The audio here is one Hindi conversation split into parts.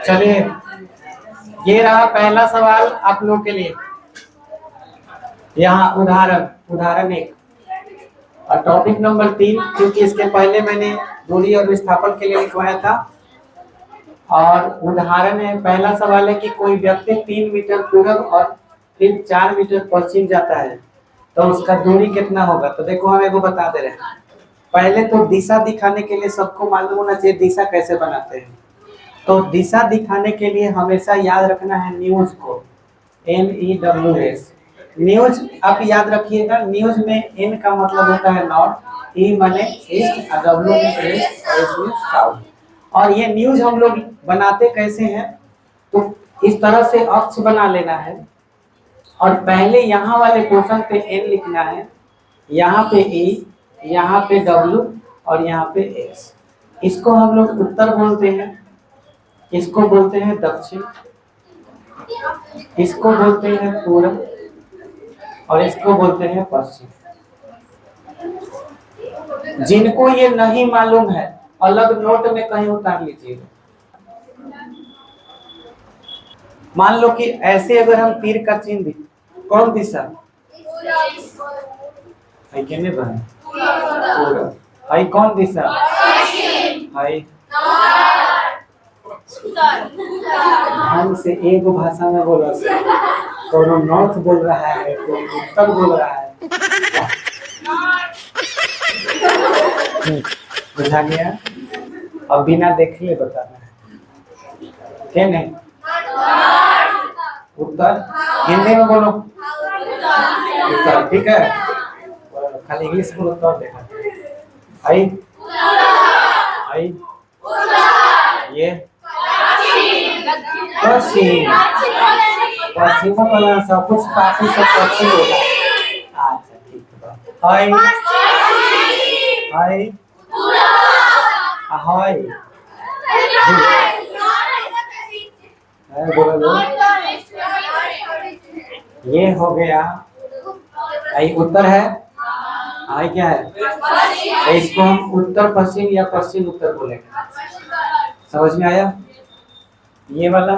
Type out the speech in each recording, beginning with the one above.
चलिए, ये रहा पहला सवाल आप लोग के लिए। यहाँ उदाहरण उदाहरण एक और टॉपिक नंबर 3, क्योंकि इसके पहले मैंने दूरी और विस्थापन के लिए लिखवाया था। और उदाहरण है, पहला सवाल है कि कोई व्यक्ति 3 मीटर पूरब और फिर 4 मीटर पश्चिम जाता है, तो उसका दूरी कितना होगा। तो देखो हम एगो बता दे रहे हैं। पहले तो दिशा दिखाने के लिए सबको मालूम होना चाहिए दिशा कैसे बनाते हैं। तो दिशा दिखाने के लिए हमेशा याद रखना है न्यूज को, NEWS। न्यूज आप याद रखिएगा, न्यूज में N का मतलब होता है नॉर्थ, E माने ईस्ट, W में वेस्ट और S में साउथ। और ये न्यूज हम लोग बनाते कैसे हैं, तो इस तरह से अक्ष बना लेना है और पहले यहाँ वाले पोर्शन पे N लिखना है, यहाँ पे E, यहाँ पे W और यहाँ पे S। इसको हम लोग उत्तर बोलते हैं, इसको बोलते हैं दक्षिण, इसको बोलते हैं पूर्व और इसको बोलते हैं पश्चिम। जिनको ये नहीं मालूम है अलग नोट में कहीं उतार लीजिएगा। मान लो कि ऐसे अगर हम तीर का चिन्ह दी, कौन दिशा है, केने बहन पूर्व है, कौन दिशा है, ध्यान से एक भाषा में बोला से, कोनो नॉर्थ बोल रहा है, कोई उत्तर बोल रहा है। बुझा गया। अब बिना देख ले बताना है, क्या नहीं उत्तर हिंदी में बोलो उत्तर, ठीक है। खाली इंग्लिश में उत्तर देखा आई आई ये पश्चिम, पश्चिम वाला सब कुछ काफी सब पश्चिम होगा। अच्छा ठीक है, हाय हाय हाय बोलो लो, ये हो गया आई उत्तर है, आई क्या है, तो इसको हम उत्तर पश्चिम या पश्चिम उत्तर बोलेंगे। समझ में आया। ये वाला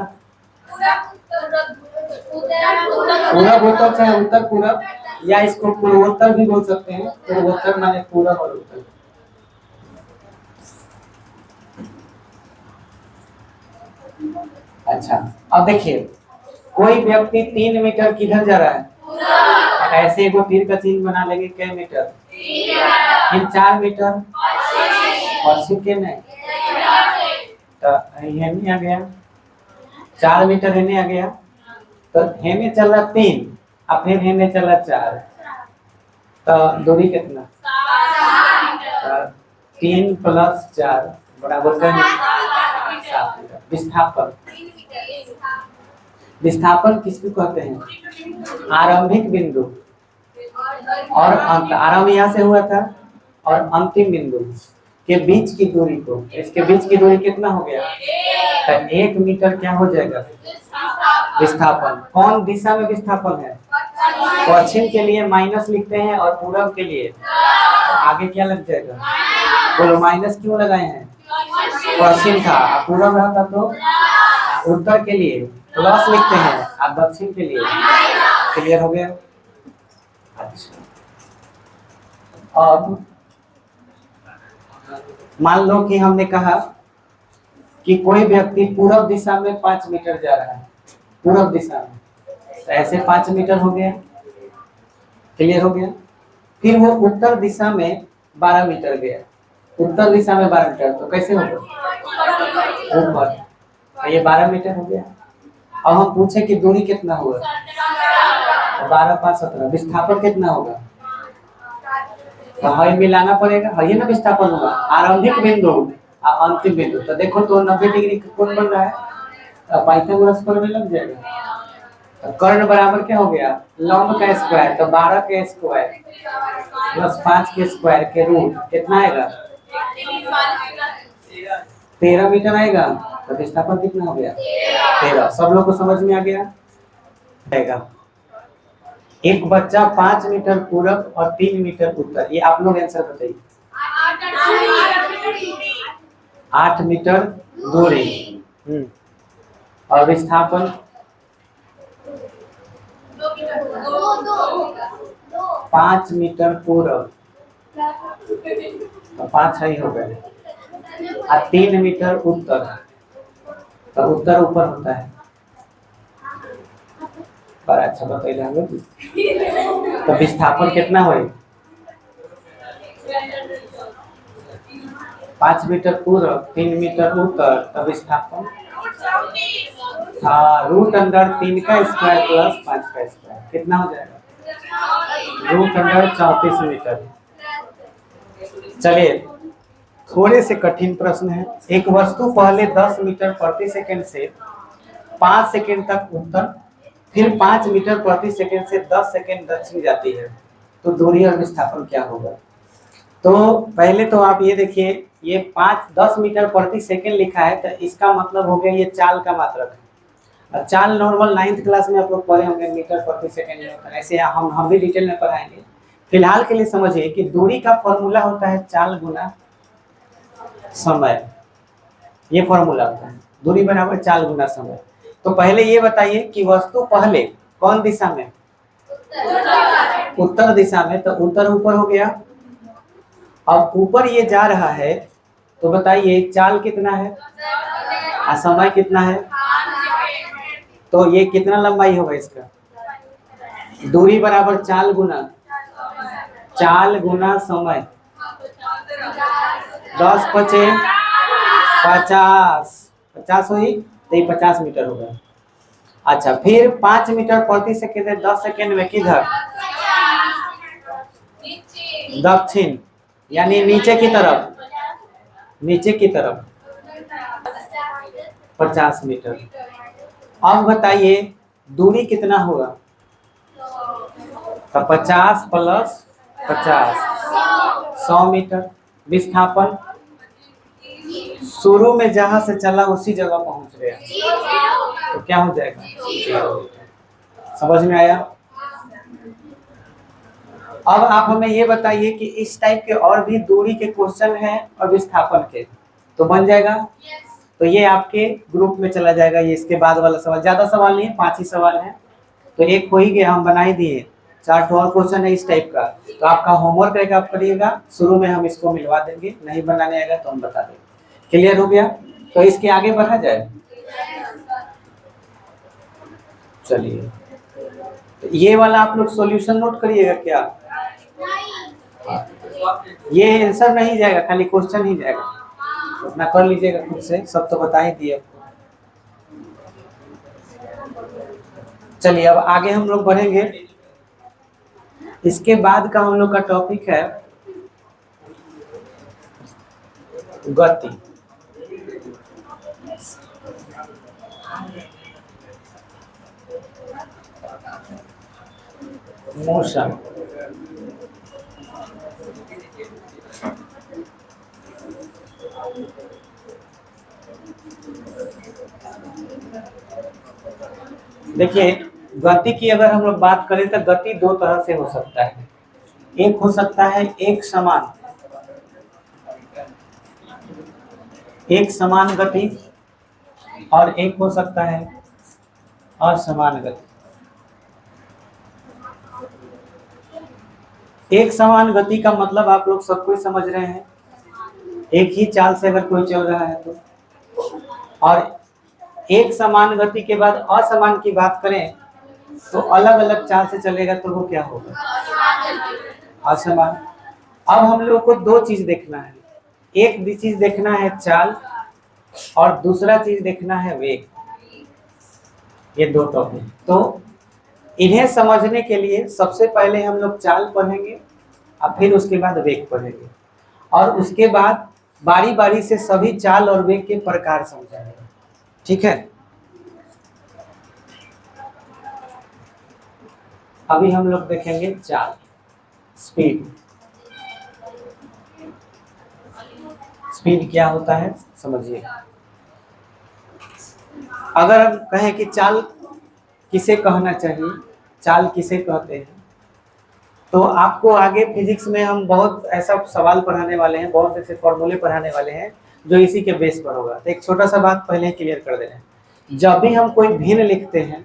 पूरब उत्तर चाहे उत्तर पूरब, या इसको पूर्वोत्तर भी बोल सकते हैं। पूर्वोत्तर माने पूरब और उत्तर। अच्छा, अब देखिए कोई व्यक्ति 3 मीटर किधर जा रहा है, ऐसे को तीर का चिन्ह बना लेंगे, क्या मीटर, फिर 4 मीटर पश्चिम के नहीं, तो हेमे आ गया 4 मीटर, हेमे आ गया, तो हेमे चला 3 और फिर हेमे चला 4, तो दूरी कितना 3 + 4 बराबर 7 मीटर। विस्थापन, विस्थापन किसको कहते हैं, आरंभिक बिंदु और अंत। आरंभ यहाँ से हुआ था और अंतिम बिंदु के बीच की दूरी को, इसके बीच की दूरी कितना हो गया, तो 1 मीटर क्या हो जाएगा विस्थापन। कौन दिशा में विस्थापन है, पश्चिम के लिए माइनस लिखते हैं और पूरब के लिए आगे क्या लग जाएगा, बोलो माइनस क्यों लगाए हैं, पश्चिम था, पूरब रहता तो उत्तर के लिए प्लस लिखते हैं और दक्षिण के लिए। क्लियर हो गया। अच्छा, अब मान लो कि हमने कहा कि कोई व्यक्ति पूरब दिशा में 5 मीटर जा रहा है, पूरब दिशा में, तो ऐसे 5 मीटर हो गया। क्लियर हो गया। फिर वो उत्तर दिशा में 12 मीटर गया, उत्तर दिशा में 12 मीटर, तो कैसे होगा ऊपर, तो ये 12 मीटर हो गया। अब हम पूछे कि दूरी कितना हुआ, 12 × 5 = 17। विस्थापन कितना होगा, तो हमें मिलाना पड़ेगा, है ना, विस्थापन होगा आरंभिक बिंदु और अंतिम बिंदु। तो देखो तो 90 डिग्री का कोण बन रहा है, तो पाइथागोरस पर में लग जाएगा। तो कर्ण बराबर क्या हो गया, लंब का स्क्वायर, तो 12 के स्क्वायर + 5 के स्क्वायर के रूट कितना आएगा, 13 मीटर आएगा। तो विस्थापन कितना हो गया, 13। सब लोग को समझ में आ गया। एक बच्चा 5 मीटर पूरब और 3 मीटर उत्तर, ये आप लोग आंसर बताइए। 8 मीटर दूरी। और विस्थापन 5 मीटर पूरब, तो 5 ही हो गए, और 3 मीटर उत्तर, तो उत्तर ऊपर होता है। पर अच्छा बताइए हमें, तो विस्थापन कितना हो? 5 मीटर पूर्व, 3 मीटर उत्तर, तब विस्थापन हाँ रूट अंडर 3 का स्क्वायर प्लस 5 का स्क्वायर कितना हो जाएगा? Root under 34 metre. चलिए थोड़े से कठिन प्रश्न है। एक वस्तु पहले 10 मीटर प्रति सेकंड से 5 सेकंड तक उत्तर, फिर 5 मीटर प्रति सेकंड से 10 सेकंड दक्षिण जाती है, तो दूरी और विस्थापन क्या होगा? तो पहले तो आप ये देखिए, ये 10 मीटर प्रति सेकंड लिखा है, तो इसका मतलब हो गया ये चाल का मात्रक है। चाल नॉर्मल 9th क्लास में आप लोग पढ़े होंगे, मीटर प्रति सेकंड में होता है, ऐसे हम भी डिटेल में पढ़ाएंगे। फिलहाल के लिए समझिए कि दूरी का फॉर्मूला होता है चाल गुना समय, ये फॉर्मूला होता है, दूरी बराबर चाल गुना समय। तो पहले ये बताइए कि वस्तु पहले कौन दिशा में? उत्तर दिशा में, तो उत्तर ऊपर हो गया। अब ऊपर ये जा रहा है, तो बताइए चाल कितना है और समय कितना है? तो ये कितना लंबाई होगा इसका? दूरी बराबर चाल गुना समय। 10 पचे 50 हुई, तो ये 50 मीटर हो गया। अच्छा, फिर 5 मीटर प्रति सेकंड है, 10 सेकंड में किधर? दक्षिण, यानी नीचे की तरफ, 50 मीटर। अब बताइए दूरी कितना होगा? तो 50 प्लस 50 100 मीटर। विस्थापन शुरू में जहां से चला उसी जगह पहुंच गया, तो क्या हो जाएगा? समझ में आया? अब आप हमें ये बताइए कि इस टाइप के और भी दूरी के क्वेश्चन हैं और विस्थापन के, तो बन जाएगा। तो ये आपके ग्रुप में चला जाएगा, ये इसके बाद वाला सवाल, ज्यादा सवाल नहीं है, 5 ही सवाल है, तो एक हो ही गया, हम बना ही दिए। 4 और क्वेश्चन है इस टाइप का, तो आपका होमवर्क रहेगा, आप करिएगा। शुरू में हम इसको मिलवा देंगे, नहीं बनाने आएगा तो हम बता देंगे। क्लियर हो गया? तो इसके आगे बढ़ा जाए। चलिए, तो ये वाला आप लोग सॉल्यूशन नोट करिएगा क्या? ये आंसर नहीं जाएगा, खाली क्वेश्चन ही जाएगा, अपना कर लीजिएगा खुद से, सब तो बता ही दिए आपको। चलिए अब आगे हम लोग बढ़ेंगे। इसके बाद का हम लोग का टॉपिक है गति। मोशन। देखिए गति की अगर हम लोग बात करें तो गति 2 तरह से हो सकता है। एक हो सकता है एक समान गति, और एक हो सकता है असमान गति। एक समान गति का मतलब आप लोग सब कोई समझ रहे हैं, एक ही चाल से अगर कोई चल रहा है तो। और एक समान गति के बाद असमान की बात करें तो अलग अलग चाल से चलेगा, तो वो क्या होगा? असमान। अब हम लोग को 2 चीज देखना है, एक चीज देखना है चाल और दूसरा चीज देखना है वेग। ये 2 टॉपिक, तो इन्हें समझने के लिए सबसे पहले हम लोग चाल पढ़ेंगे और फिर उसके बाद वेग पढ़ेंगे, और उसके बाद बारी बारी से सभी चाल और वेग के प्रकार समझाएंगे। ठीक है? अभी हम लोग देखेंगे चाल, स्पीड। स्पीड क्या होता है समझिए। अगर हम कहें कि चाल किसे कहना चाहिए, चाल किसे कहते हैं, तो आपको आगे फिजिक्स में हम बहुत ऐसा सवाल पढ़ाने वाले हैं, बहुत ऐसे फॉर्मूले पढ़ाने वाले हैं जो इसी के बेस पर होगा। तो एक छोटा सा बात पहले क्लियर कर दे रहे हैं। जब भी हम कोई भिन्न लिखते हैं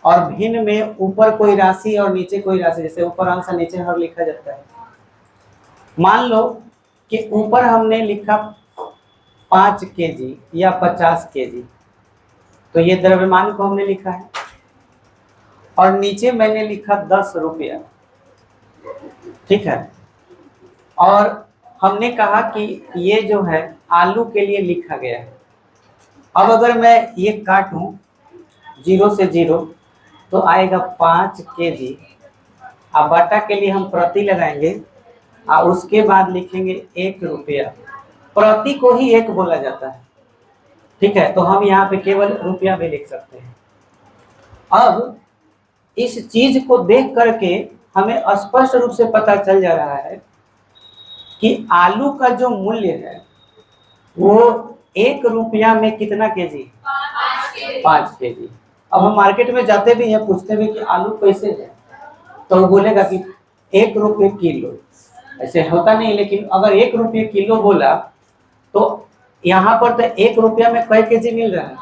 और भिन्न में ऊपर कोई राशि और नीचे कोई राशि, जैसे ऊपर अंश नीचे हर लिखा जाता है। मान लो कि ऊपर हमने लिखा 5 केजी या 50 केजी, तो ये द्रव्यमान को हमने लिखा है, और नीचे मैंने लिखा 10 रुपया, ठीक है। और हमने कहा कि ये जो है आलू के लिए लिखा गया है। अब अगर मैं ये काटूं 0 से 0 तो आएगा 5 केजी। अब बटा के लिए हम प्रति लगाएंगे और उसके बाद लिखेंगे 1 रुपया। प्रति को ही 1 बोला जाता है, ठीक है, तो हम यहाँ पे केवल रुपया भी लिख सकते हैं। अब इस चीज को देख करके हमें स्पष्ट रूप से पता चल जा रहा है कि आलू का जो मूल्य है वो 1 रुपया में कितना केजी? 5 केजी। अब हम मार्केट में जाते भी हैं, पूछते भी कि आलू कैसे है, तो वो बोलेगा कि 1 रुपये किलो। ऐसे होता नहीं, लेकिन अगर 1 रुपये किलो बोला तो यहाँ पर तो 1 रुपया में कई केजी मिल रहा है?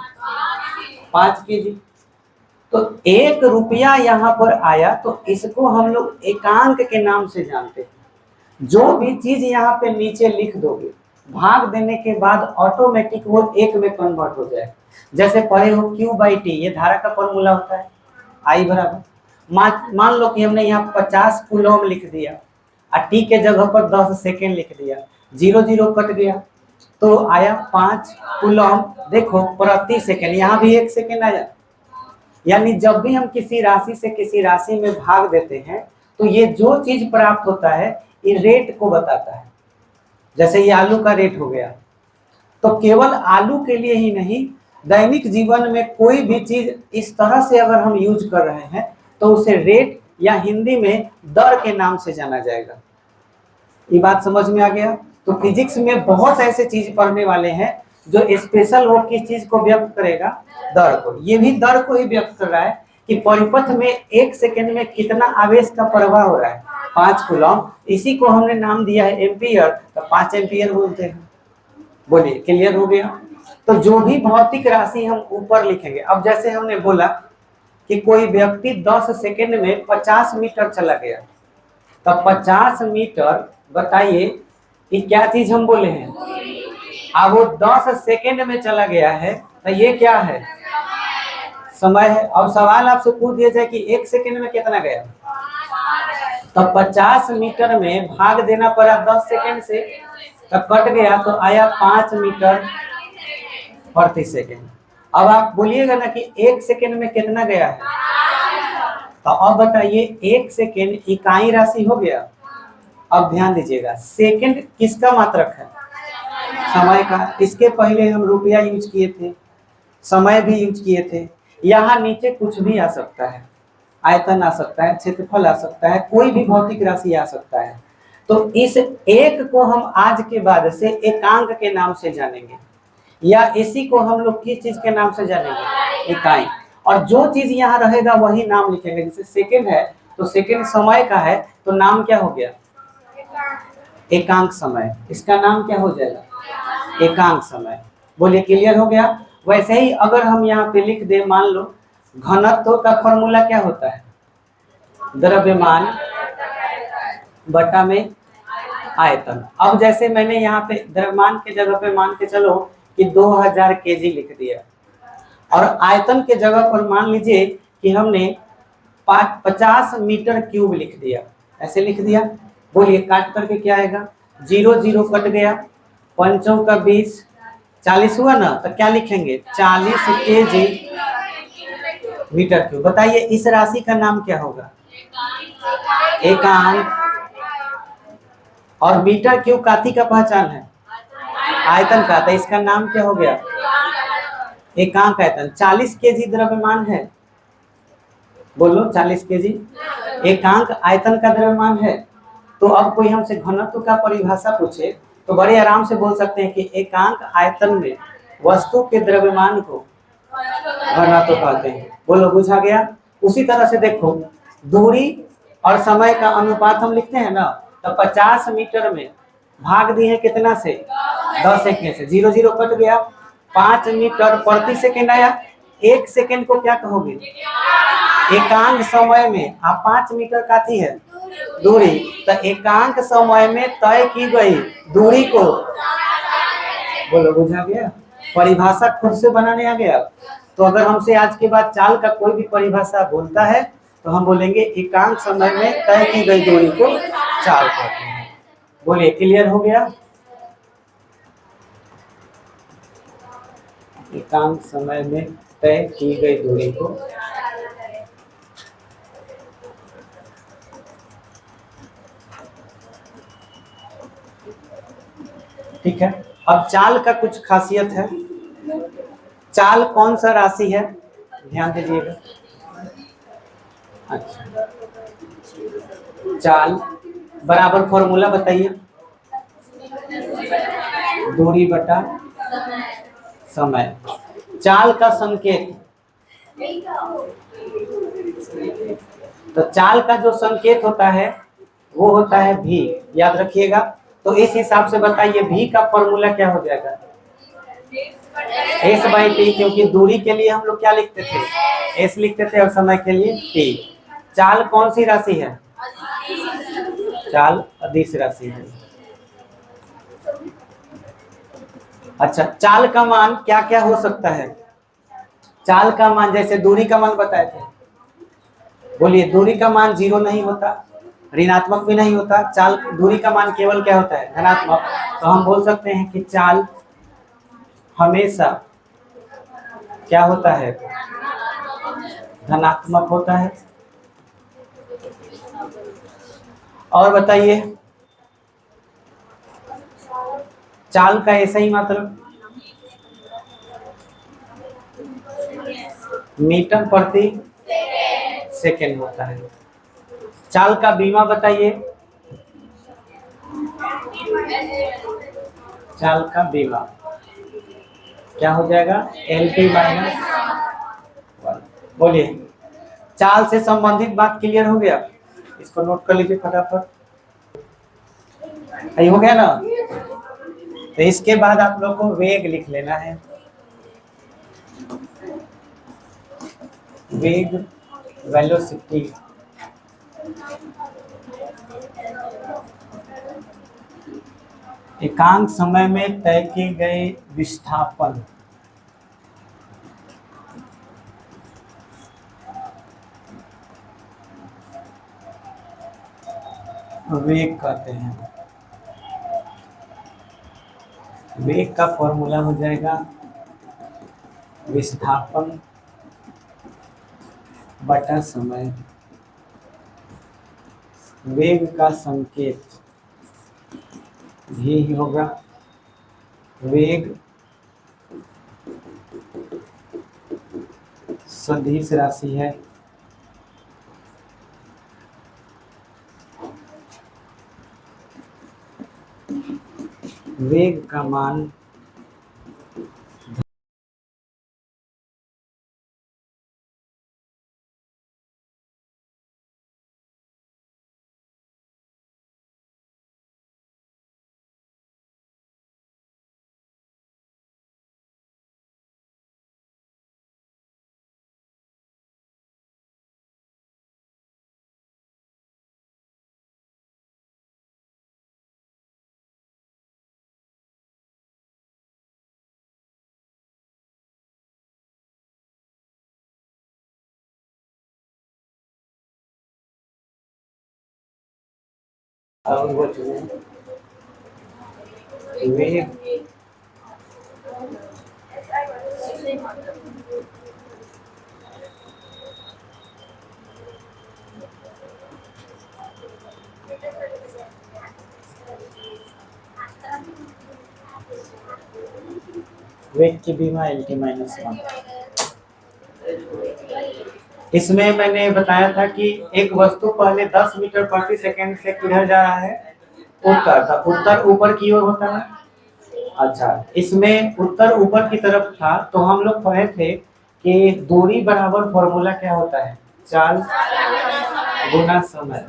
5 केजी। तो 1 रुपया यहाँ पर आया, तो इसको हम लोग एकांक के नाम से जानते हैं। जो भी चीज यहाँ पे नीचे लिख दोगे, भाग देने के बाद ऑटोमेटिक वो 1 में कन्वर्ट हो जाए। जैसे पढ़े हो Q/T, ये धारा का फॉर्मूला होता है, I बराबर, मान लो कि हमने यहाँ 50 कूलम लिख दिया और T के जगह पर 10 सेकेंड लिख दिया, 0 0 कट गया तो आया 5 कूलम, देखो प्रति सेकेंड, यहाँ भी 1 सेकेंड आया। यानी जब भी हम किसी राशि से किसी राशि में भाग देते हैं तो ये जो चीज प्राप्त होता है ये रेट को बताता है। जैसे ये आलू का रेट हो गया, तो केवल आलू के लिए ही नहीं, दैनिक जीवन में कोई भी चीज इस तरह से अगर हम यूज कर रहे हैं तो उसे रेट या हिंदी में दर के नाम से जाना जाएगा। ये बात समझ में आ गया? तो फिजिक्स में बहुत ऐसे चीज पढ़ने वाले हैं जो स्पेशल वो किस चीज को व्यक्त करेगा? दर को। ये भी दर को ही व्यक्त कर रहा है कि परिपथ में 1 सेकेंड में कितना आवेश का प्रवाह हो रहा है, 5 कूलम। इसी को हमने नाम दिया है एम्पियर, तो 5 एम्पियर बोलते हैं। बोलिए, क्लियर हो गया? तो जो भी भौतिक राशि हम ऊपर लिखेंगे, अब जैसे हमने बोला कि कोई व्यक्ति 10 सेकेंड में 50 मीटर चला गया, तो 50 मीटर बताइए कि क्या चीज हम बोले हैं? अब वो 10 सेकेंड में चला गया है, तो ये क्या है? समय है। अब सवाल आपसे पूछ दिया जाए कि 1 सेकेंड में कितना गया, तो 50 मीटर में भाग देना पड़ा 10 सेकेंड से, तो कट गया तो आया 5 मीटर प्रति सेकेंड। अब आप बोलिएगा ना कि 1 सेकेंड में कितना गया है, तो अब बताइए 1 सेकेंड इकाई राशि हो गया। अब ध्यान दीजिएगा, सेकेंड किसका मात्रक है? समय का। इसके पहले हम रुपया यूज किए थे, समय भी यूज किए थे। यहाँ नीचे कुछ भी आ सकता है, आयतन आ सकता है, क्षेत्रफल आ सकता है, कोई भी भौतिक राशि आ सकता है। तो इस एक को हम आज के बाद से एकांक के नाम से जानेंगे, या इसी को हम लोग किस चीज के नाम से जानेंगे? इकाई। और जो चीज यहाँ रहेगा वही नाम लिखेंगे। जैसे सेकेंड है तो सेकेंड समय का है, तो नाम क्या हो गया? एकांक समय। इसका नाम क्या हो जाएगा? एकांक समय। बोलिए, क्लियर हो गया? वैसे ही अगर हम यहाँ पे लिख दे, मान लो घनत्व का फॉर्मूला क्या होता है? द्रव्यमान बटा में आयतन। अब जैसे मैंने यहाँ पे द्रव्यमान के जगह पे मान के चलो कि 2000 केजी लिख दिया, और आयतन के जगह पर मान लीजिए कि हमने 50 मीटर क्यूब लिख दिया, ऐसे लिख दिया। बोलिए, काट करके क्या आएगा? 0 0 कट गया, 5 का 20, 40 हुआ ना, तो क्या लिखेंगे? 40 केजी मीटर क्यूब। बताइए इस राशि का नाम क्या होगा? एकांक। और मीटर क्यूब काथी का पहचान है? आयतन का। तो इसका नाम क्या हो गया? एकांक आयतन। 40 केजी द्रव्यमान है, बोलो 40 केजी एकांक आयतन का द्रव्यमान है। तो अब कोई हमसे घनत्व का परिभाषा पूछे तो बड़े आराम से बोल सकते हैं कि एकांक आयतन में वस्तु के द्रव्यमान को घनत्व कहते हैं। बोलो, बुझा गया? उसी तरह से देखो, दूरी और समय का अनुपात हम लिखते हैं ना, तो 50 मीटर में भाग दिए कितना से? 10 सेकेंड से। 0 0 कट गया, 5 मीटर प्रति सेकेंड आया। 1 सेकेंड को क्या कहोगे? एकांक समय में। आप 5 मीटर काती है दूरी, तो एकांक समय में तय की गई दूरी को, बोलो बुझा गया? परिभाषा खुद से बनाने आ गया। तो अगर हमसे आज के बाद चाल का कोई भी परिभाषा बोलता है तो हम बोलेंगे एकांक समय में तय की गई दूरी को चाल कहते हैं। बोलिए, क्लियर हो गया? एकांक समय में तय की गई दूरी को। ठीक है। अब चाल का कुछ खासियत है। चाल कौन सा राशि है, ध्यान दीजिएगा। अच्छा, चाल बराबर फॉर्मूला बताइए। दूरी बटा समय। चाल का संकेत, तो चाल का जो संकेत होता है वो होता है भी, याद रखिएगा। तो इस हिसाब से बताइए भी का फॉर्मूला क्या हो जाएगा? एस बाई टी, क्योंकि दूरी के लिए हम लोग क्या लिखते थे? एस लिखते थे और समय के लिए टी। चाल कौन सी राशि है? चाल अदिश राशि है। अच्छा, चाल का मान क्या क्या हो सकता है? चाल का मान जैसे दूरी का मान बताए थे, बोलिए। दूरी का मान 0 नहीं होता, ऋणात्मक भी नहीं होता। चाल दूरी का मान केवल क्या होता है? धनात्मक। तो हम बोल सकते हैं कि चाल हमेशा क्या होता है? धनात्मक होता है। और बताइए, चाल का ऐसा ही मतलब मीटर प्रति सेकेंड होता है। चाल का बीमा बताइए। चाल का बीमा क्या हो जाएगा? LT minus 1। बोलिए, चाल से संबंधित बात क्लियर हो गया? इसको नोट कर लीजिए फटाफट। हो गया ना? तो इसके बाद आप लोग को वेग लिख लेना है। वेग, वेलोसिटी। एकांक समय में तय किए गए विस्थापन वेग कहते हैं। वेग का फॉर्मूला हो जाएगा विस्थापन बटा समय। वेग का संकेत भी होगा। वेग सदिश राशि है। वेग का मान वेग वेग की बीमा LT माइनस 1। इसमें मैंने बताया था कि एक वस्तु पहले 10 मीटर प्रति सेकंड से किधर जा रहा है? उत्तर। था उत्तर ऊपर की ओर होता है। अच्छा, इसमें उत्तर ऊपर की तरफ था, तो हम लोग पढ़े थे कि दूरी बराबर फॉर्मूला क्या होता है? चाल गुना समय।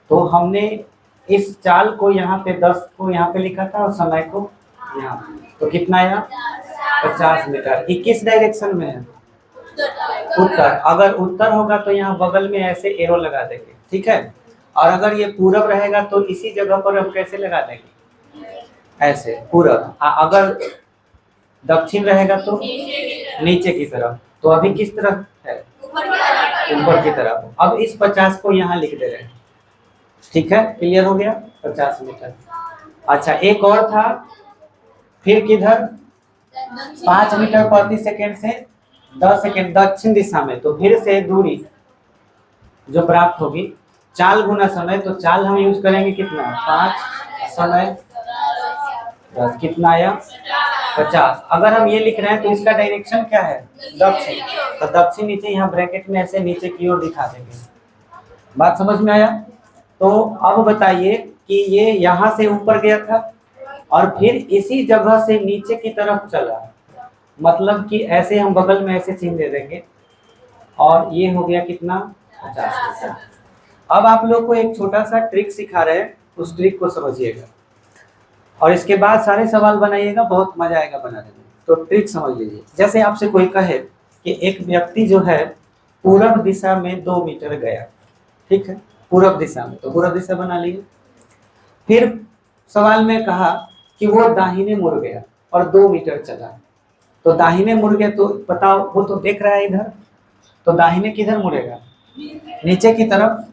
तो हमने इस चाल को यहाँ पे 10 को यहाँ पे लिखा था और समय को यहाँ। तो कितना आया? 50 मीटर। ये किस डायरेक्शन में है? उत्तर। अगर उत्तर होगा तो यहाँ बगल में ऐसे एरो लगा देंगे, ठीक है। और अगर ये पूरब रहेगा तो इसी जगह पर हम कैसे लगा देंगे? ऐसे पूरब। अगर दक्षिण रहेगा तो नीचे की तरफ। तो अभी किस तरफ है? ऊपर की तरफ। अब इस 50 को यहाँ लिख दे रहे हैं, ठीक है। क्लियर हो गया? 50 मीटर। अच्छा, एक और था, फिर किधर? 5 मीटर प्रति सेकेंड से 10 सेकेंड दक्षिण दिशा में। तो फिर से दूरी जो प्राप्त होगी चाल गुना समय, तो चाल हम यूज करेंगे कितना? 5 समय 10, कितना आया? 50। अगर हम ये लिख रहे हैं तो इसका डायरेक्शन क्या है? दक्षिण। तो दक्षिण नीचे यहाँ ब्रैकेट में ऐसे नीचे की ओर दिखा देंगे। बात समझ में आया? तो अब बताइए कि ये यहाँ से ऊपर गया था और फिर इसी जगह से नीचे की तरफ चला, मतलब कि ऐसे हम बगल में ऐसे चिन्ह दे देंगे और ये हो गया कितना? 50। अब आप लोग को एक छोटा सा ट्रिक सिखा रहे हैं, उस ट्रिक को समझिएगा और इसके बाद सारे सवाल बनाइएगा, बहुत मजा आएगा बनाने में। तो ट्रिक समझ लीजिए। जैसे आपसे कोई कहे कि एक व्यक्ति जो है पूरब दिशा में 2 मीटर गया, ठीक है, पूरब दिशा में, तो पूरब दिशा बना लीजिए। फिर सवाल में कहा कि वो दाहिने मुड़ गया और 2 मीटर चला, तो दाहिने मुड़ गया तो बताओ, वो तो देख रहा है इधर, तो दाहिने किधर मुड़ेगा? नीचे की तरफ।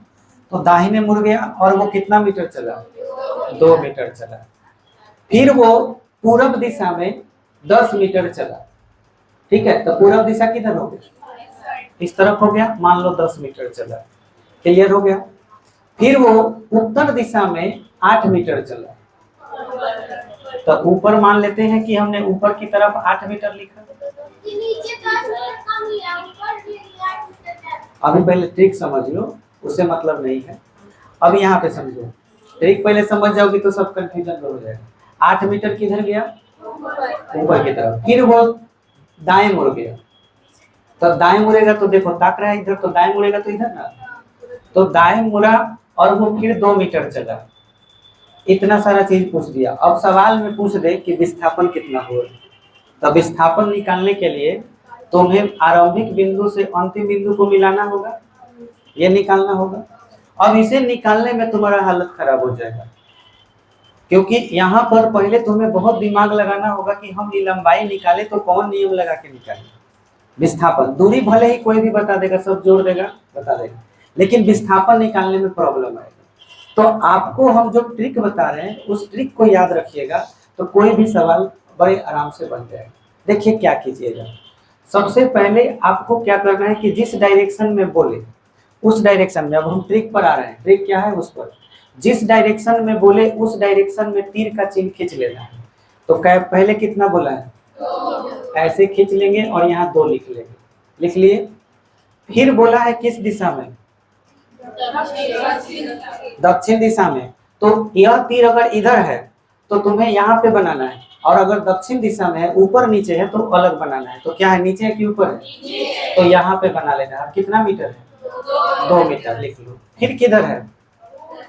तो दाहिने मुड़ गया और वो कितना मीटर चला? 2 मीटर चला। फिर वो पूरब दिशा में 10 मीटर चला, ठीक है। तो पूरब दिशा किधर हो गया? इस तरफ हो गया। मान लो 10 मीटर चला। क्लियर हो गया? फिर वो उत्तर दिशा में 8 मीटर चला। तो ऊपर मान लेते हैं कि हमने ऊपर की तरफ 8 मीटर लिखा। अभी पहले ट्रिक समझ लो, उससे मतलब नहीं है। अब यहाँ पे समझो, ट्रिक पहले समझ जाओगी तो सब कंफ्यूजन हो जाएगा। 8 मीटर किधर गया? ऊपर की तरफ। फिर वो दाएं मुड़ गया। तो दाएं मुड़ेगा तो देखो ताक रहा है इधर, तो दाएं मुड़ेगा तो इधर ना। तो दाएं मुड़ा और वो फिर 2 मीटर चला। इतना सारा चीज पूछ दिया। अब सवाल में पूछ दे कि विस्थापन कितना हुआ, तो विस्थापन निकालने के लिए तुम्हें आरंभिक बिंदु से अंतिम बिंदु को मिलाना होगा, ये निकालना होगा। अब इसे निकालने में तुम्हारा हालत खराब हो जाएगा, क्योंकि यहाँ पर पहले तुम्हें बहुत दिमाग लगाना होगा कि हम ये लंबाई निकाले तो कौन नियम लगा के निकाले। विस्थापन, दूरी भले ही कोई भी बता देगा, सब जोड़ देगा, बता देगा, लेकिन विस्थापन निकालने में प्रॉब्लम आएगा। तो आपको हम जो ट्रिक बता रहे हैं उस ट्रिक को याद रखिएगा, तो कोई भी सवाल बड़े आराम से बन जाएगा। देखिए क्या कीजिएगा, सबसे पहले आपको क्या करना है कि जिस डायरेक्शन में बोले उस डायरेक्शन में, अब हम ट्रिक पर आ रहे हैं, ट्रिक क्या है उस पर, जिस डायरेक्शन में बोले उस डायरेक्शन में तीर का चिन्ह खींच लेना है। तो क्या पहले कितना बोला है? ऐसे खींच लेंगे और यहाँ 2 लिख लेंगे, लिख लिए। फिर बोला है किस दिशा में? दक्षिण दिशा में। तो यह तीर अगर इधर है तो तुम्हें यहाँ पे बनाना है, और अगर दक्षिण दिशा में है, ऊपर नीचे है, तो अलग बनाना है। तो क्या है, नीचे है कि ऊपर है? तो यहाँ पे बना लेना है। कितना मीटर है? 2 मीटर लिख लो। फिर किधर है?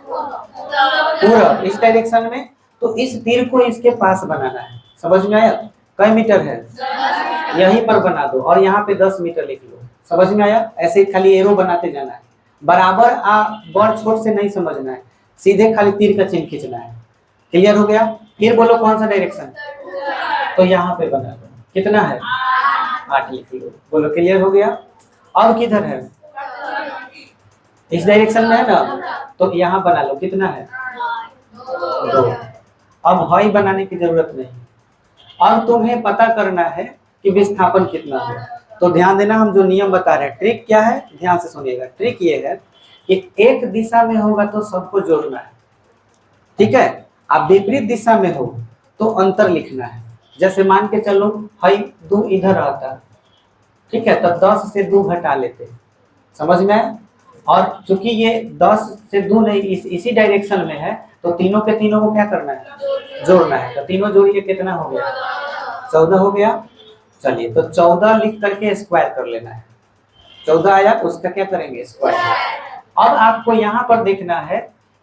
पूरा इस डायरेक्शन में। तो इस तीर को इसके पास बनाना है। समझ में आया? कई मीटर है? यहीं पर बना दो और यहाँ पे 10 मीटर लिख लो। समझ में आया? ऐसे खाली एरो बनाते जाना है, बराबर बड़ छोट से नहीं समझना है, सीधे खाली तीर का चिन्ह खींचना है। क्लियर हो गया? फिर बोलो कौन सा डायरेक्शन? तो यहाँ पे बना दो। कितना है? 8 लिख लो। बोलो क्लियर हो गया? अब किधर है? इस डायरेक्शन में है ना, तो यहाँ बना लो। कितना है? 2। अब हाई बनाने की जरूरत नहीं। अब तुम्हें पता करना है कि विस्थापन कितना है। तो ध्यान देना, हम जो नियम बता रहे हैं, ट्रिक क्या है, ध्यान से सुनिएगा। ट्रिक ये है कि एक दिशा में होगा तो सबको जोड़ना है, ठीक है। आप विपरीत दिशा में हो तो अंतर लिखना है। जैसे मान के चलो हाई 2 इधर आता, ठीक है, तो 10 से 2 घटा लेते। समझ में आया? और चूंकि ये 10 से 2 नहीं इसी डायरेक्शन में है, तो तीनों के तीनों को क्या करना है? जोड़ना है। तो तीनों जोड़िए, कितना हो गया? 14 हो गया। चलिए, तो 14 लिख करके स्क्वायर कर लेना है। 14 आया, उसका क्या करेंगे? स्क्वायर। अब आपको यहाँ पर देखना है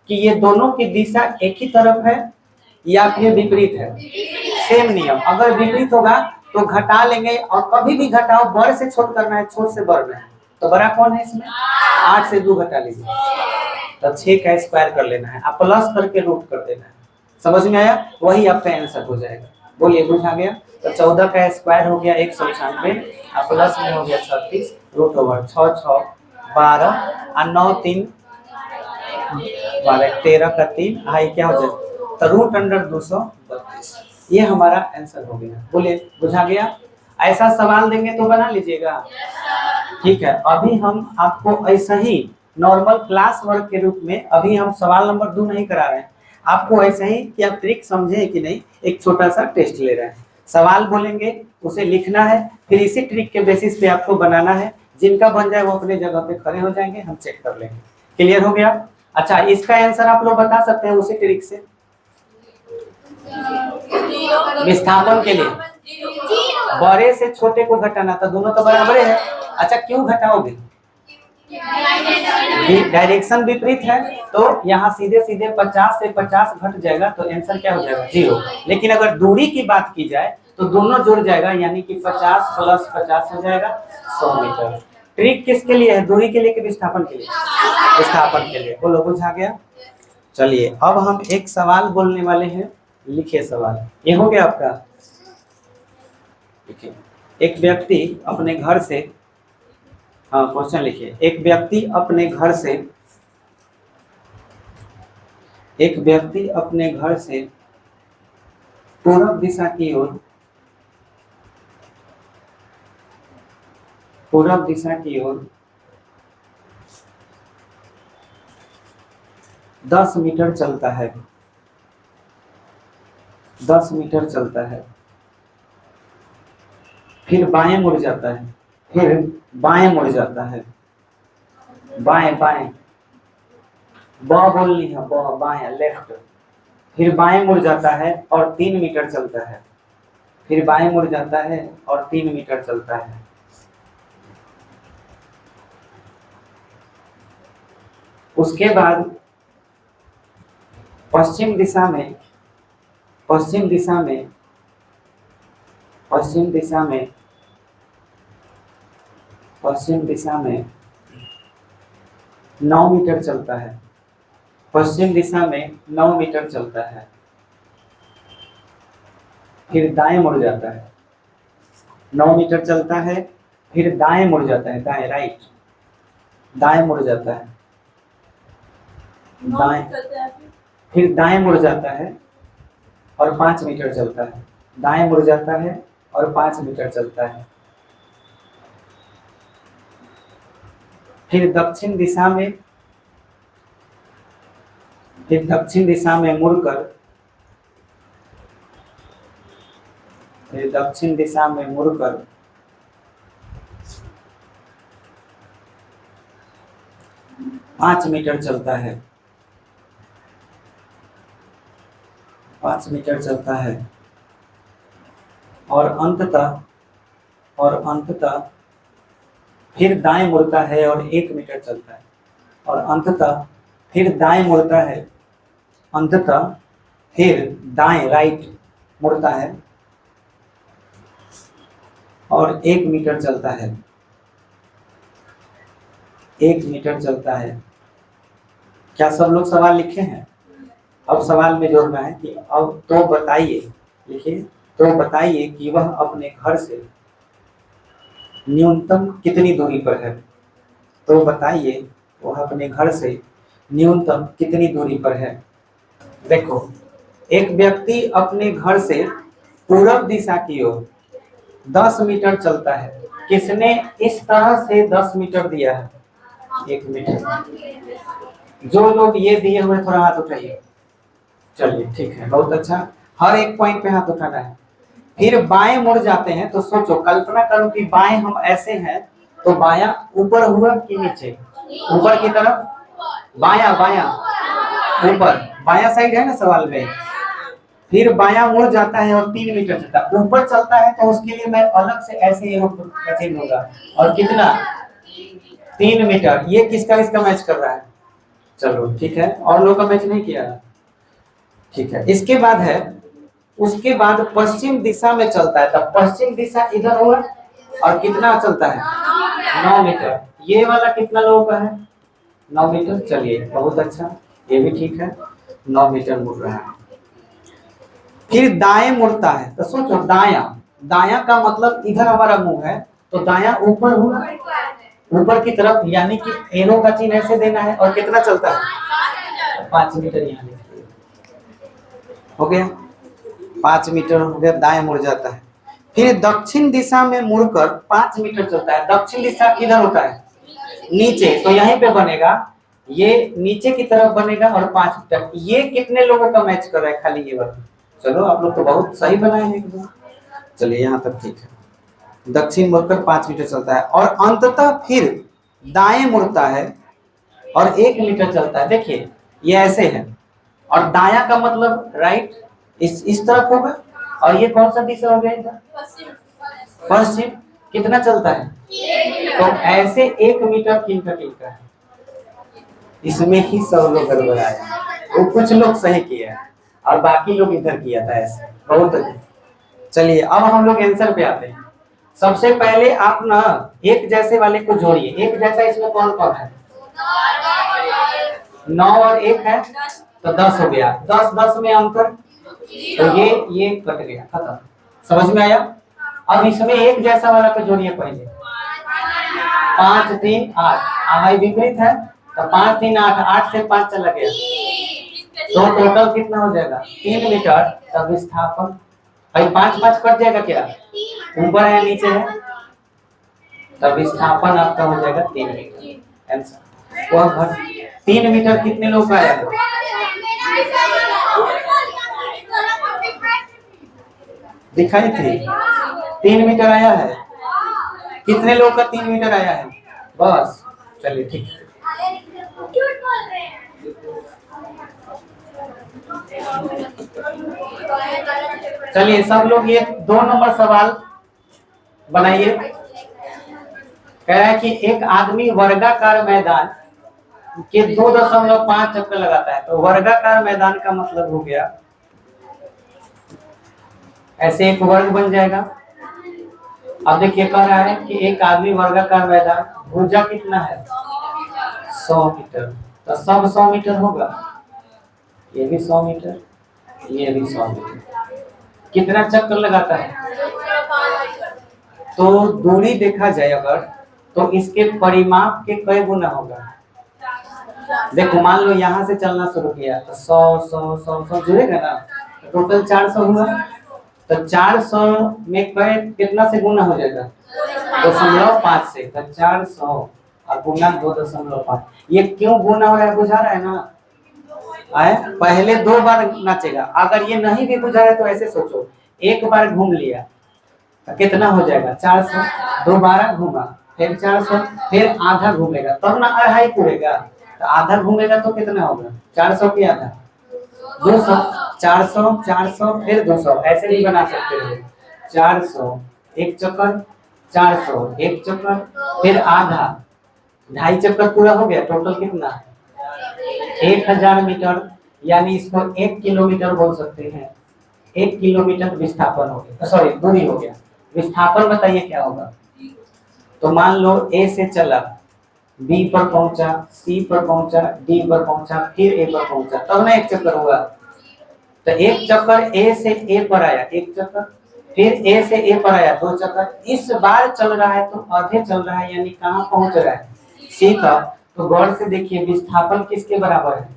कि ये दोनों की दिशा एक ही तरफ है या फिर विपरीत है। सेम नियम, अगर विपरीत होगा तो घटा लेंगे, और कभी भी घटाओ बड़ से छोट करना है, छोट से बड़ में है, तो बड़ा कौन है इसमें? 8 से 2 घटा लीजिए, तो 6 का स्क्वायर कर लेना है, आप प्लस करके रूट कर देना है। समझ में आया? वही आपका आंसर हो जाएगा। बोलिए, बुझा गया? तो 14 का स्क्वायर हो गया 196, और प्लस में हो गया 36, रूट ओवर 6 6 12 और 9 3 12, 13 का 3 हाई क्या हो जाए, तो रूट अंडर 232। ये हमारा आंसर हो गया। बोलिए, बुझा गया? ऐसा सवाल देंगे तो बना लीजिएगा। ठीक है, अभी हम आपको ऐसा ही नॉर्मल क्लास वर्क के रूप में अभी हम सवाल नंबर 2 नहीं करा रहे हैं, आपको ऐसा ही कि आप ट्रिक समझे कि नहीं, एक छोटा सा टेस्ट ले रहे हैं। सवाल बोलेंगे, उसे लिखना है, फिर इसी ट्रिक के बेसिस पे आपको बनाना है। जिनका बन जाए वो अपने जगह पे खड़े हो जाएंगे, हम चेक कर लेंगे। क्लियर हो गया? अच्छा, इसका आंसर आप लोग बता सकते हैं उसी ट्रिक से, विस्थापन के लिए बड़े से छोटे को घटाना, तो दोनों तो बराबर है। अच्छा, क्यों घटाओगे? डायरेक्शन विपरीत है, तो यहाँ सीधे सीधे 50 से 50 घट जाएगा, तो आंसर क्या हो जाएगा? 0। लेकिन अगर दूरी की बात की जाए तो दोनों जुड़ जाएगा, यानी कि 50 प्लस 50 हो जाएगा 100 मीटर। ट्रिक किसके लिए है? दूरी के लिए कि विस्थापन के लिए? विस्थापन के लिए। बोलो, बुझा गया? चलिए, अब हम एक सवाल बोलने वाले हैं। लिखिए सवाल, ये हो गया आपका। देखिए, एक व्यक्ति अपने घर से, हाँ क्वेश्चन लिखिए। एक व्यक्ति अपने घर से पूर्व दिशा की ओर 10 मीटर चलता है। 10 मीटर चलता है, फिर बाएं मुड़ जाता है, बाएं बोलनी है, बाएं लेफ्ट, फिर बाएं मुड़ जाता है और 3 मीटर चलता है, फिर बाएं मुड़ जाता है और 3 मीटर चलता है। उसके बाद पश्चिम दिशा में 9 मीटर चलता है। पश्चिम दिशा में 9 मीटर चलता है, फिर दाएं मुड़ जाता है। 9 मीटर चलता है, फिर दाएं मुड़ जाता है, दाएं राइट, दाएं मुड़ जाता है, दाएं, फिर दाएं मुड़ जाता है और 5 मीटर चलता है, दाएं मुड़ जाता है और 5 मीटर चलता है। फिर दक्षिण दिशा में मुड़कर 5 मीटर चलता है, 5 मीटर चलता है, और अंततः फिर दाएं मुड़ता है और 1 मीटर चलता है, और अंततः फिर दाएं मुड़ता है, फिर दाएं राइट मुड़ता है और 1 मीटर चलता है, 1 मीटर चलता है। क्या सब लोग सवाल लिखे हैं? अब सवाल में जोड़ना है कि अब तो बताइए, लिखिए, तो बताइए कि वह अपने घर से न्यूनतम कितनी दूरी पर है। तो बताइए वह अपने घर से न्यूनतम कितनी दूरी पर है। देखो, एक व्यक्ति अपने घर से पूर्व दिशा की ओर 10 मीटर चलता है। किसने इस तरह से 10 मीटर दिया है? 1 मीटर। जो लोग ये दिए हुए थोड़ा हाथ उठाइए। चलिए, ठीक है, बहुत अच्छा। हर एक पॉइंट पे हाथ उठाना है। फिर बाएं मुड़ जाते हैं, तो सोचो, कल्पना करो कि बाएं हम ऐसे हैं, तो बायां ऊपर हुआ कि नीचे? ऊपर की तरफ, बायां ऊपर, बायां साइड है ना सवाल में। फिर बायां मुड़ जाता है और 3 मीटर चलता है। ऊपर चलता है तो उसके लिए मैं अलग से ऐसे चेंज होगा, और कितना? 3 मीटर। ये किसका मैच कर रहा है? चलो ठीक है, और लोग का मैच नहीं किया, ठीक है। इसके बाद है उसके बाद पश्चिम दिशा में चलता है, तब पश्चिम दिशा इधर होगा और कितना चलता है 9 मीटर। ये वाला कितना लोगों का है 9 मीटर। चलिए बहुत अच्छा, ये भी ठीक है, 9 मीटर मुड़ रहा है। फिर दाएं मुड़ता है, तो सोचो दाया, दाया का मतलब इधर हमारा मुंह है, तो दाया ऊपर हुआ, ऊपर की तरफ, यानी कि एरो का चिन्ह ऐसे देना है। और कितना चलता है 5 मीटर, यहाँ हो गया 5 मीटर हो गया, दाएं मुड़ जाता है। फिर दक्षिण दिशा में मुड़कर 5 मीटर चलता है। दक्षिण दिशा किधर होता है नीचे, तो यहीं पे बनेगा, ये नीचे की तरफ बनेगा और 5 मीटर। ये कितने लोगों का मैच कर रहा है खाली ये बात। चलो आप लोग तो बहुत सही बनाए हैं एकदम। चलिए यहाँ तक ठीक है। दक्षिण मुड़कर 5 मीटर चलता है और अंततः फिर दाएं मुड़ता है और 1 मीटर चलता है। देखिए ये ऐसे है, और दाया का मतलब राइट, इस तरफ होगा, और ये कौन सा दिशा हो गया इधर पश्चिम। कितना चलता है, तो ऐसे 1 मीटर किनका किनका है, इसमें ही सब लोग गड़बड़ाए, वो कुछ लोग सही किया और बाकी लोग इधर किया था ऐसे। बहुत अच्छा। चलिए अब हम लोग आंसर पे आते हैं। सबसे पहले आप ना एक जैसे वाले को जोड़िए। एक जैसा इसमें कौन कौन है 9 और 1 है, तो 10 हो गया। 10 10 में अंतर, तो ये कट गया, खत्म। समझ में आया। अब इसमें एक जैसा वाला को जोड़िए पहले। 5 3 8, आगे विपरीत है, तो 5 3 8, 8 से 5 चला गया, तो टोटल कितना हो जाएगा 3 मीटर। तब विस्थापन भाई 5 5 कट जाएगा, क्या ऊपर है नीचे है, तब विस्थापन आपका हो जाएगा 3 मीटर। आंसर वह 3 मीटर कितने लोग का आया है? दिखाई थी 3 मीटर आया है। कितने लोग का 3 मीटर आया है बस। चलिए ठीक है। चलिए सब लोग ये 2 नंबर सवाल बनाइए। कह रहा है कि एक आदमी वर्गाकार मैदान के 2.5 चक्कर लगाता है। तो वर्गाकार मैदान का मतलब हो गया ऐसे एक वर्ग बन जाएगा। अब देखिए कह रहा है कि एक आदमी वर्गाकार मैदान, भुजा कितना है 100 मीटर, तो सब 100 मीटर होगा, ये भी 100 मीटर, ये भी 100 मीटर। कितना चक्कर लगाता है, तो दूरी देखा जाए अगर, तो इसके परिमाप के कई गुना होगा। देखो मान लो यहाँ से चलना शुरू किया, तो 100 जुड़ेगा ना, तो टोटल 400 हुआ, तो 400 में कितना से गुना हो जाएगा 2.5 से, तो 400 और गुना 2.5। ये क्यों गुना हो रहा है बुझा रहा है ना, आए पहले 2 बार नाचेगा। अगर ये नहीं भी बुझा रहा है तो ऐसे सोचो, एक बार घूम लिया तो कितना हो जाएगा 400, दोबारा घूमा फिर 400, फिर आधा घूमेगा तब ना अढ़ाई पूरेगा, तो आधा घूमेगा तो कितना होगा 400 की आधा 200, 400 400 फिर 200, ऐसे भी बना सकते हो। 400 एक चक्कर, 400 एक चक्कर, फिर आधा, 2.5 चक्कर पूरा हो गया, टोटल कितना 1000 मीटर, यानी इसको 1 किलोमीटर बोल सकते हैं। 1 किलोमीटर विस्थापन हो गया, सॉरी दूरी हो गया। विस्थापन बताइए क्या होगा। तो मान लो ए से चला, बी पर पहुंचा, सी पर पहुंचा, डी पर पहुंचा, फिर ए पर पहुंचा, तब ना 1 चक्कर हुआ। तो 1 चक्कर ए से ए पर आया 1 चक्कर, फिर ए से ए पर आया 2 चक्कर। इस बार चल रहा है तो आधे चल रहा है, यानी कहाँ पहुंच रहा है सी तक। तो गौर से देखिए विस्थापन किसके बराबर है,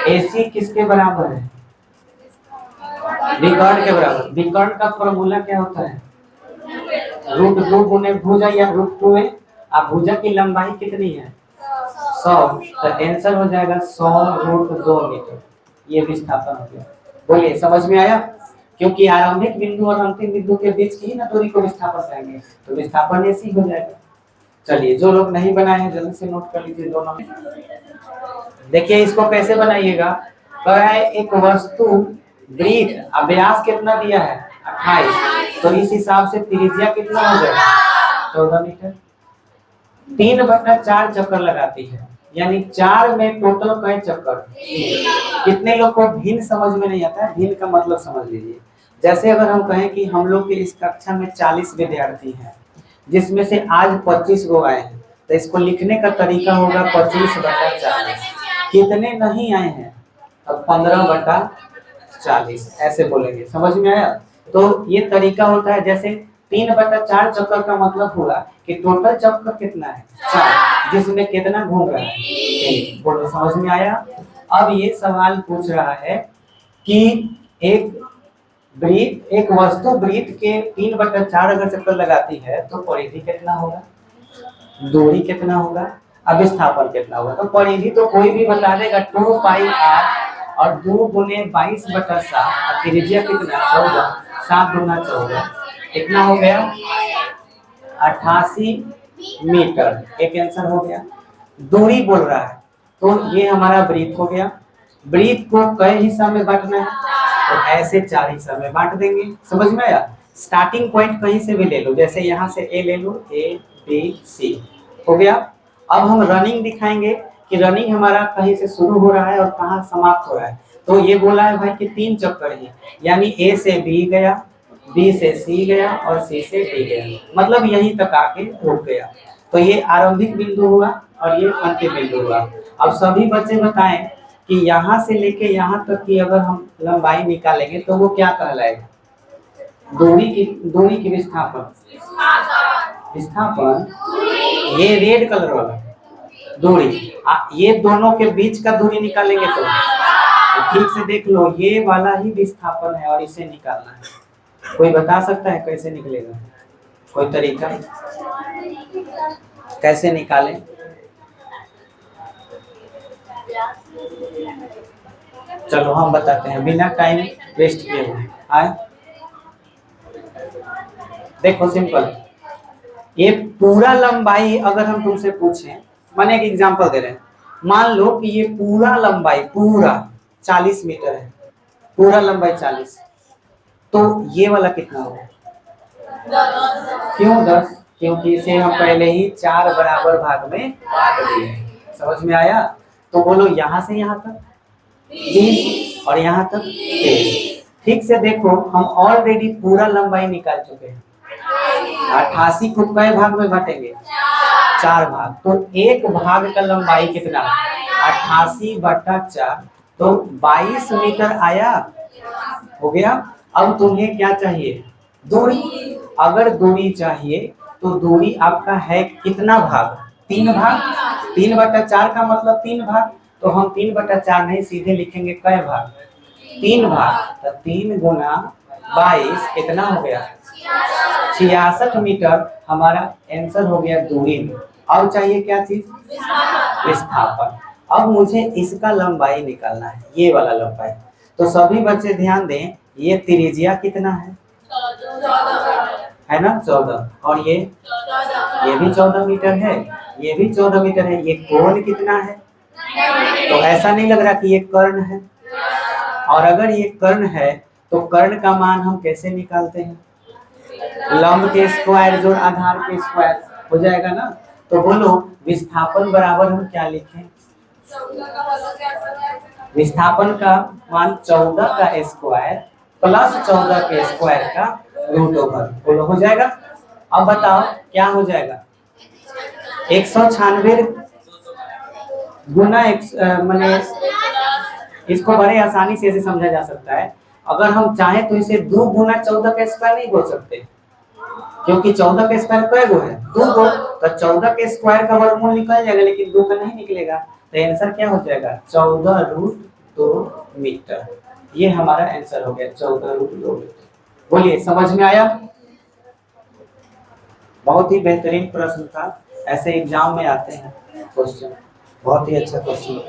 एसी किसके बराबर है, विकर्ण के बराबर। विकर्ण का फॉर्मूला क्या होता है √2 गुने भुजा या √2 है। अब भुजा की लंबाई कितनी है 100, तो आंसर हो जाएगा 100√2 मीटर। ये विस्थापन हो गया। बोलिए समझ में आया। क्योंकि आरंभिक बिंदु और अंतिम बिंदु के बीच की ना दूरी को विस्थापन कहेंगे, तो विस्थापन ऐसी हो जाएगा। चलिए जो लोग नहीं बनाए हैं जल्दी से नोट कर लीजिए दोनों। देखिए इसको कैसे बनाइएगा। कह रहा है एक वस्तु वृत्त व्यास कितना दिया है 28, तो इस हिसाब से त्रिज्या कितना हो जाएगा 14 मीटर। 3/4 चक्कर लगाती है, यानी 4 में टोटल कई चक्कर। कितने लोग को भिन्न समझ में नहीं आता है? भिन्न का मतलब समझ लीजिए। जैसे अगर हम कहें कि हम लोग के इस कक्षा में 40 विद्यार्थी हैं, जिसमें से आज 25 गो आए हैं, तो इसको लिखने का तरीका होगा 25/40। कितने नहीं आए हैं? अब 15/40 ऐसे बोलेंगे। समझ में आया? तो ये तरीका होता है। जैसे 3/4 चक्कर का मतलब हुआ कि टोटल चक्कर कितना है? 4, जिसमें कितना घूम रहा है? 1। बोलो, समझ में आया? अब ये सवाल पूछ रहा है कि एक वस्तु वृत्त के 3/4 अगर चक्कर लगाती है तो परिधि कितना होगा, दूरी कितना होगा, अब विस्थापन कितना होगा? तो परिधि तो कोई भी बता देगा 2πr, और 2 गुने 22/7, त्रिज्या कितना? 14, 7 गुना 14 कितना हो गया? 88 मीटर। एक आंसर हो गया। दूरी बोल रहा है, तो ये हमारा वृत्त हो गया। वृत्त को कई हिस्सा में बांटना है, तो ऐसे 4 हिस्सा में बांट देंगे। समझ में आया? स्टार्टिंग पॉइंट कहीं से भी ले लो, जैसे यहाँ से ए ले लो, ए बी सी हो गया। अब हम रनिंग दिखाएंगे कि रनिंग हमारा कहीं से शुरू हो रहा है और कहाँ समाप्त हो रहा है। तो ये बोला है भाई कि 3 चक्कर ही, यानी ए से बी गया, बी से सी गया और सी से डी गया, मतलब यहीं तक आके रुक गया। तो ये आरंभिक बिंदु हुआ और ये अंतिम बिंदु हुआ। अब सभी बच्चे बताएं कि यहाँ से लेके यहाँ तक की अगर हम लंबाई निकालेंगे तो वो क्या कहलाएगा? दूरी की विस्थापन। विस्थापन ये रेड कलर वाला दूरी, ये दोनों के बीच का दूरी निकालेंगे तो ठीक से देख लो, ये वाला ही विस्थापन है और इसे निकालना है। कोई बता सकता है कैसे निकलेगा? कोई तरीका कैसे निकालें? चलो हम बताते हैं बिना टाइम वेस्ट किए हुए। आए देखो, सिंपल। ये पूरा लंबाई अगर हम तुमसे पूछें, मैंने एक एग्जांपल दे रहे हैं, मान लो कि ये पूरा लंबाई पूरा 40 मीटर है, पूरा लंबाई 40, तो ये वाला कितना होगा? क्यों 10? क्योंकि इसे हम पहले ही 4 बराबर भाग में बांट दिए। समझ में आया? तो बोलो, यहाँ से यहाँ तक 20 और यहाँ तक 23। ठीक से देखो, हम ऑलरेडी पूरा लंबाई निकाल चुके हैं। 88 को कई भाग में बांटेंगे? 4 भाग। तो एक भाग का लंबाई कितना? 88/4, तो 22 मीटर आया। हो गया। अब तुम्हें क्या चाहिए? दूरी। अगर दूरी चाहिए तो दूरी आपका है कितना भाग? 3 भाग। 3/4 का मतलब 3 भाग, तो हम 3/4 नहीं सीधे लिखेंगे कई भाग? 3 भाग। तो 3 गुना 22 कितना हो गया? 66 मीटर हमारा आंसर हो गया दूरी में। अब चाहिए क्या चीज? विस्थापन। अब मुझे इसका लंबाई निकालना है, ये वाला लंबाई। तो सभी बच्चे ध्यान दें, ये त्रिज्या कितना है? है ना, 14। और ये भी 14 मीटर है, ये भी 14 मीटर है। ये कोण कितना है? तो ऐसा नहीं लग रहा कि ये कर्ण है। और अगर ये कर्ण है तो कर्ण का मान हम कैसे निकालते हैं? लंब के स्क्वायर जोड़ आधार के स्क्वायर हो जाएगा ना। तो बोलो, विस्थापन बराबर हम क्या लिखें? विस्थापन का मान 14 का स्क्वायर प्लस 14 के स्क्वायर का √ओवर। बोलो, हो जाएगा? अब बताओ क्या हो जाएगा? 196 गुना मैंने इसको बड़े आसानी से ऐसे समझा जा सकता है। अगर हम चाहें तो इसे 2 गुना 14 का स्क्वायर नहीं बोल सकते, क्योंकि 14 का स्क्वायर कई गो है? 2 गो। तो 14 के स्क्वायर का वर्गमूल निकल जाएगा, लेकिन 2 का नहीं निकलेगा। तो आंसर क्या हो जाएगा? 14√2 मीटर। ये हमारा आंसर हो गया, 14√2 मीटर। बोलिए, समझ में आया? बहुत ही बेहतरीन प्रश्न था। ऐसे एग्जाम में आते हैं क्वेश्चन, बहुत ही अच्छा क्वेश्चन।